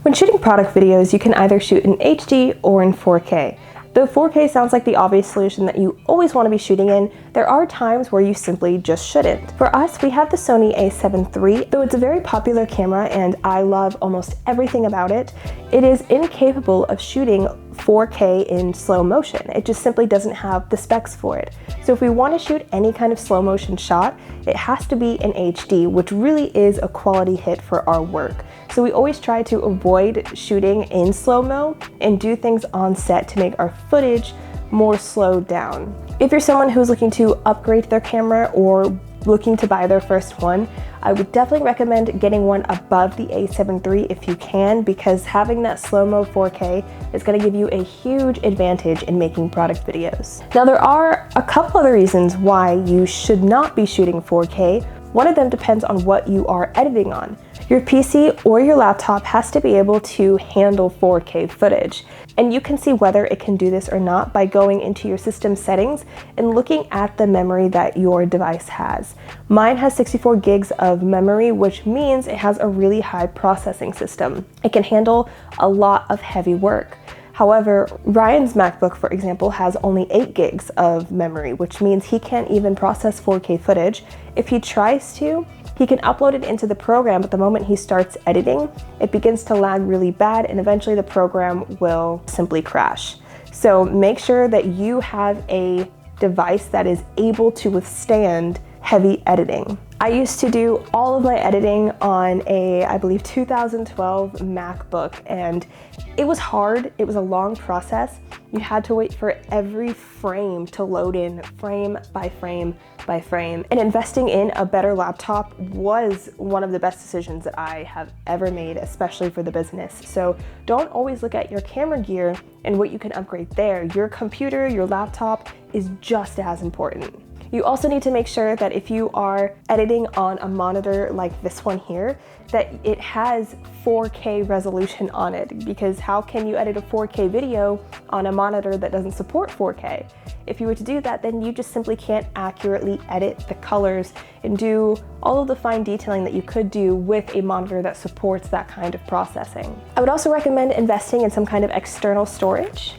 When shooting product videos, you can either shoot in HD or in 4K. Though 4K sounds like the obvious solution that you always want to be shooting in, there are times where you simply just shouldn't. For us, we have the Sony a7 III. Though it's a very popular camera and I love almost everything about it, it is incapable of shooting 4K in slow motion. It just simply doesn't have the specs for it. So if we want to shoot any kind of slow motion shot, it has to be in HD, which really is a quality hit for our work. So we always try to avoid shooting in slow-mo and do things on set to make our footage more slowed down. If you're someone who's looking to upgrade their camera or looking to buy their first one, I would definitely recommend getting one above the a7 III if you can, because having that slow-mo 4K is going to give you a huge advantage in making product videos. Now, there are a couple other reasons why you should not be shooting 4K. One of them depends on what you are editing on. Your PC or your laptop has to be able to handle 4K footage, and you can see whether it can do this or not by going into your system settings and looking at the memory that your device has. Mine has 64 gigs of memory, which means it has a really high processing system. It can handle a lot of heavy work. However, Ryan's MacBook, for example, has only 8 gigs of memory, which means he can't even process 4K footage. If he tries to, he can upload it into the program, but the moment he starts editing, it begins to lag really bad, and eventually the program will simply crash. So make sure that you have a device that is able to withstand heavy editing. I used to do all of my editing on a, I believe, 2012 MacBook, and it was hard. It was a long process. You had to wait for every frame to load in, frame by frame by frame. And investing in a better laptop was one of the best decisions that I have ever made, especially for the business. So don't always look at your camera gear and what you can upgrade there. Your computer, your laptop is just as important. You also need to make sure that if you are editing on a monitor like this one here, that it has 4K resolution on it, because how can you edit a 4K video on a monitor that doesn't support 4K? If you were to do that, then you just simply can't accurately edit the colors and do all of the fine detailing that you could do with a monitor that supports that kind of processing. I would also recommend investing in some kind of external storage.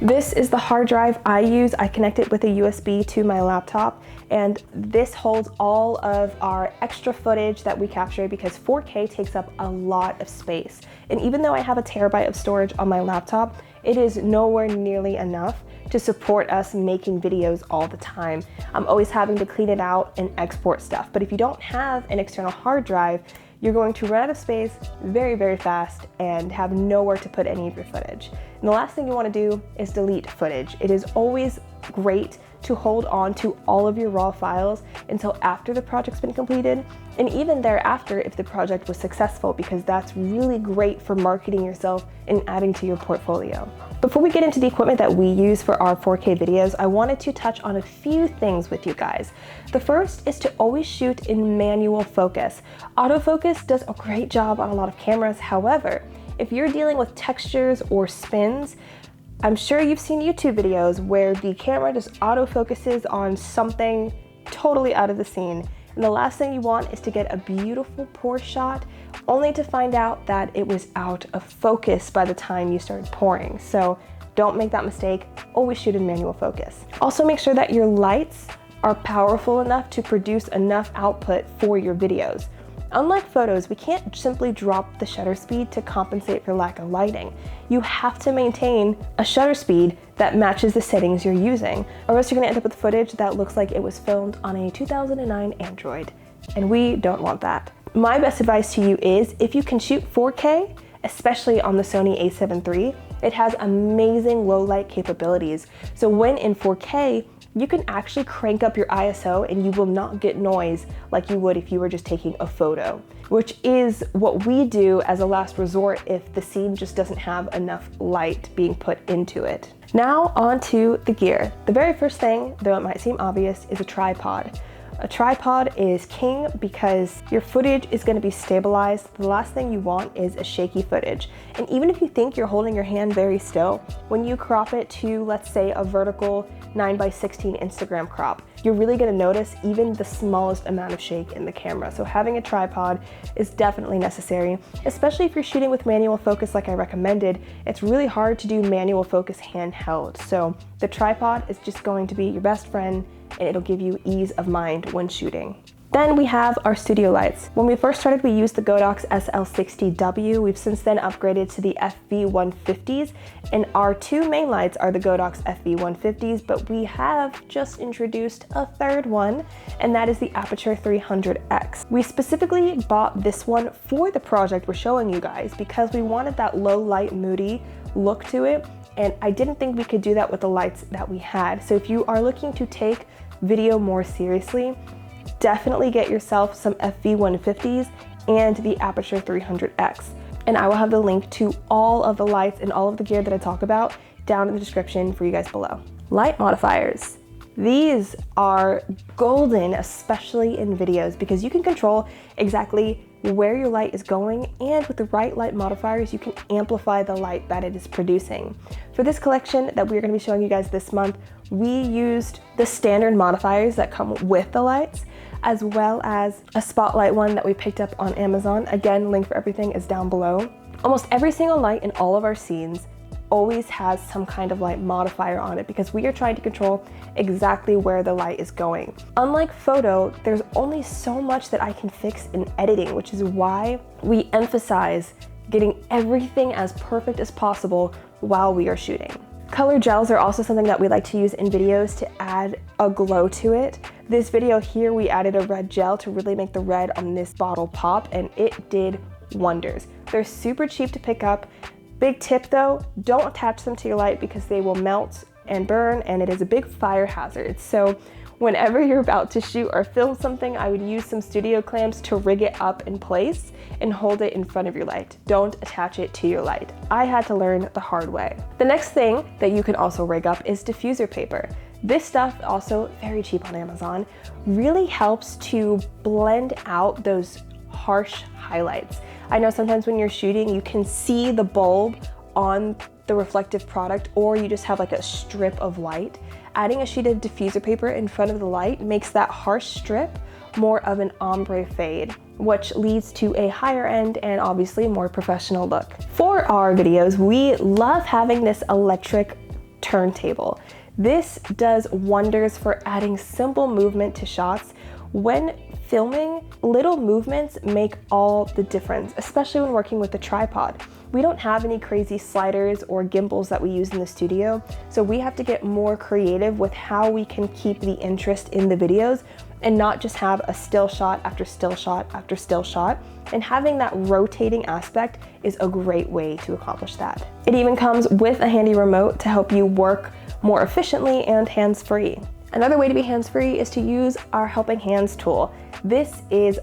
This is the hard drive I use. I connect it with a USB to my laptop, and this holds all of our extra footage that we capture, because 4K takes up a lot of space. And even though I have a terabyte of storage on my laptop, it is nowhere nearly enough to support us making videos all the time. I'm always having to clean it out and export stuff. But if you don't have an external hard drive, you're going to run out of space very, very fast and have nowhere to put any of your footage. And the last thing you want to do is delete footage. It is always great to hold on to all of your raw files until after the project's been completed, and even thereafter if the project was successful, because that's really great for marketing yourself and adding to your portfolio. Before we get into the equipment that we use for our 4K videos, I wanted to touch on a few things with you guys. The first is to always shoot in manual focus. Autofocus does a great job on a lot of cameras. However, if you're dealing with textures or spins, I'm sure you've seen YouTube videos where the camera just autofocuses on something totally out of the scene. And the last thing you want is to get a beautiful pour shot only to find out that it was out of focus by the time you started pouring. So don't make that mistake. Always shoot in manual focus. Also make sure that your lights are powerful enough to produce enough output for your videos. Unlike photos, we can't simply drop the shutter speed to compensate for lack of lighting. You have to maintain a shutter speed that matches the settings you're using, or else you're gonna end up with footage that looks like it was filmed on a 2009 Android, and we don't want that. My best advice to you is, if you can shoot 4K, especially on the Sony a7 III, it has amazing low light capabilities. So when in 4K, you can actually crank up your ISO and you will not get noise like you would if you were just taking a photo, which is what we do as a last resort if the scene just doesn't have enough light being put into it. Now on to the gear. The very first thing, though it might seem obvious, is a tripod. A tripod is king because your footage is going to be stabilized. The last thing you want is a shaky footage. And even if you think you're holding your hand very still, when you crop it to, let's say, a vertical 9:16 Instagram crop, you're really going to notice even the smallest amount of shake in the camera. So having a tripod is definitely necessary, especially if you're shooting with manual focus like I recommended. It's really hard to do manual focus handheld. So the tripod is just going to be your best friend, and it'll give you ease of mind when shooting. Then we have our studio lights. When we first started, we used the Godox SL60W. We've since then upgraded to the FV150s, and our two main lights are the Godox FV150s, but we have just introduced a third one, and that is the Aperture 300X. We specifically bought this one for the project we're showing you guys because we wanted that low light, moody look to it, and I didn't think we could do that with the lights that we had. So if you are looking to take video more seriously, definitely get yourself some FV150s and the Aperture 300X. And I will have the link to all of the lights and all of the gear that I talk about down in the description for you guys below. Light modifiers. These are golden, especially in videos, because you can control exactly where your light is going, and with the right light modifiers, you can amplify the light that it is producing. For this collection that we're going to be showing you guys this month, we used the standard modifiers that come with the lights, as well as a spotlight one that we picked up on Amazon. Again, link for everything is down below. Almost every single light in all of our scenes always has some kind of light modifier on it because we are trying to control exactly where the light is going. Unlike photo, there's only so much that I can fix in editing, which is why we emphasize getting everything as perfect as possible while we are shooting. Color gels are also something that we like to use in videos to add a glow to it. This video here, we added a red gel to really make the red on this bottle pop, and it did wonders. They're super cheap to pick up. Big tip though, don't attach them to your light because they will melt and burn, and it is a big fire hazard. So whenever you're about to shoot or film something, I would use some studio clamps to rig it up in place and hold it in front of your light. Don't attach it to your light. I had to learn the hard way. The next thing that you can also rig up is diffuser paper. This stuff, also very cheap on Amazon, really helps to blend out those harsh highlights. I know sometimes when you're shooting, you can see the bulb on the reflective product, or you just have like a strip of light. Adding a sheet of diffuser paper in front of the light makes that harsh strip more of an ombre fade, which leads to a higher end and obviously more professional look. For our videos, we love having this electric turntable. This does wonders for adding simple movement to shots. When filming, little movements make all the difference, especially when working with a tripod. We don't have any crazy sliders or gimbals that we use in the studio, so we have to get more creative with how we can keep the interest in the videos and not just have a still shot after still shot after still shot. And having that rotating aspect is a great way to accomplish that. It even comes with a handy remote to help you work more efficiently and hands-free. Another way to be hands-free is to use our helping hands tool. This is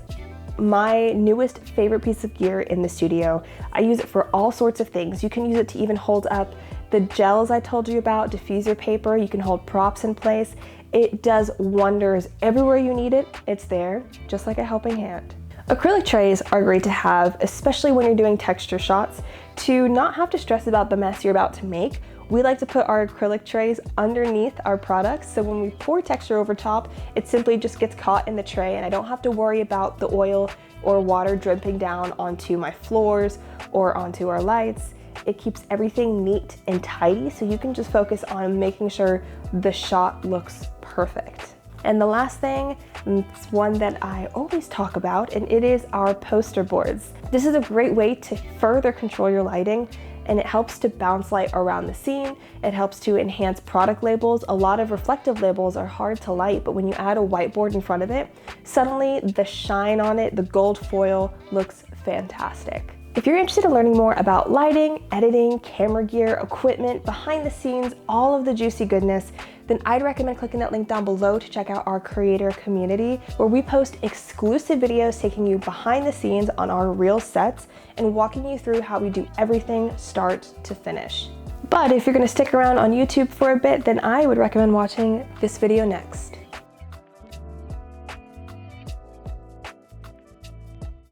my newest favorite piece of gear in the studio. I use it for all sorts of things. You can use it to even hold up the gels I told you about, diffuser paper. You can hold props in place. It does wonders everywhere you need it. It's there, just like a helping hand. Acrylic trays are great to have, especially when you're doing texture shots, to not have to stress about the mess you're about to make. We like to put our acrylic trays underneath our products, so when we pour texture over top, it simply just gets caught in the tray, and I don't have to worry about the oil or water dripping down onto my floors or onto our lights. It keeps everything neat and tidy, so you can just focus on making sure the shot looks perfect. And the last thing, it's one that I always talk about, and it is our poster boards. This is a great way to further control your lighting, and it helps to bounce light around the scene. It helps to enhance product labels. A lot of reflective labels are hard to light, but when you add a whiteboard in front of it, suddenly the shine on it, the gold foil, looks fantastic. If you're interested in learning more about lighting, editing, camera gear, equipment, behind the scenes, all of the juicy goodness, then I'd recommend clicking that link down below to check out our creator community, where we post exclusive videos taking you behind the scenes on our real sets and walking you through how we do everything start to finish. But if you're gonna stick around on YouTube for a bit, then I would recommend watching this video next.